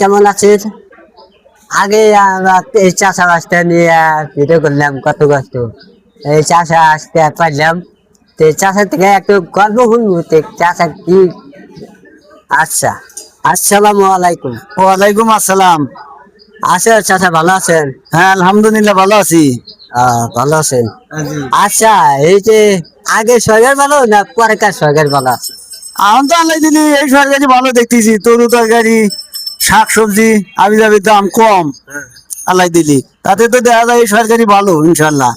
কেমন আছিস? আগে এই চাষা বাসটা নিয়ে ভিডিও করলাম, কত কষ্ট এই চাষা আসতে পারলাম। তো চাষা থেকে একটু গল্প শুনবো, চাষা কি। আচ্ছা, আসসালামু আলাইকুম। ওয়ালাইকুম আসসালাম। আছেন চাষা, ভালো আছেন? হ্যাঁ, আলহামদুলিল্লাহ ভালো আছি। ভালো আছেন। জি। আচ্ছা, এই যে আগে সরকার ভালো না পরেকার সরকার ভালো আছে? এখন তো আল্লাহ দিলি এই সরকারি ভালো দেখতেছি, তরু তরকারি শাক সবজি আবি যাবির দাম কম। আল্লাহ দিলি তাতে তো দেখা যায় এই সরকারি ভালো ইনশাল্লাহ।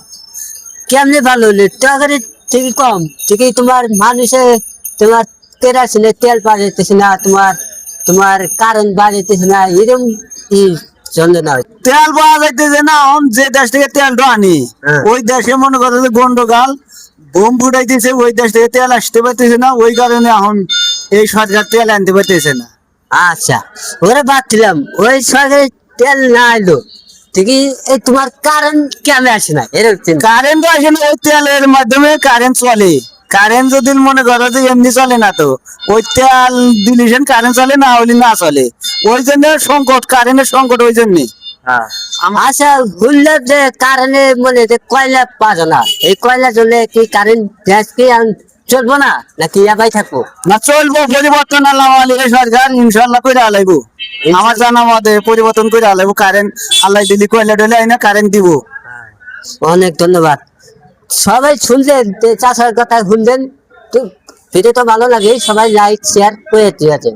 কেমনি ভালো হলে তরকারি ঠিকই কম, ঠিকই তোমার মানুষে তোমার কেরাসিনে তেল বাড়াইতেছে না, তোমার তোমার কারেন্ট বাড়াইতেছে না, এরকম ই জন্য না। তেল পাওয়া যাইতেছে না, এখন যে দেশ থেকে তেলটা আনি হ্যাঁ। ওই দেশে মনে করো যে গন্ডগোল বোম ফুটাইতেছে, ওই দেশ থেকে তেল আসতে পারতেছে না, ওই কারণে এখন এই সরকার তেল আনতে পারতেছে না। আচ্ছা, ওরা বাদ দিলাম, ওই সরকারি তেল না এলো ঠিকই, এই তোমার কারেন্ট কেন আসে না এরকম? কারেন্ট আসে না, ওই তেলের মাধ্যমে কারেন্ট চলে। কারেন্ট যদি মনে করো যে এমনি চলে না, তো ওই তেল দিলে কারেন্ট চলে, না হলে না চলে। ওই জন্য সংকট, কারেন্টের সংকট ওই জন্য। আচ্ছা, বললাম যে কারেন্টে মানে যে কয়লা পাওয়া না, এই কয়লা চলে কি কারেন্ট গ্যাস কি আর চলবো না নাকি ইয়াবাই থাকবো? না, চলবো, পরিবর্তন আল্লাহ আলী সরকার ইনশাল্লাহ করে আলাইবো। আমার জানা মতে পরিবর্তন করে আলাইবো, কারেন্ট আল্লাহ দিলি কয়লা টয়লা আইনা কারেন্ট দিব। অনেক ধন্যবাদ। সবাই শুনলেন চাষার কথা শুনলেন, তো ভিডিও তো ভালো লাগে, সবাই লাইক শেয়ার করে ঠিক আছে।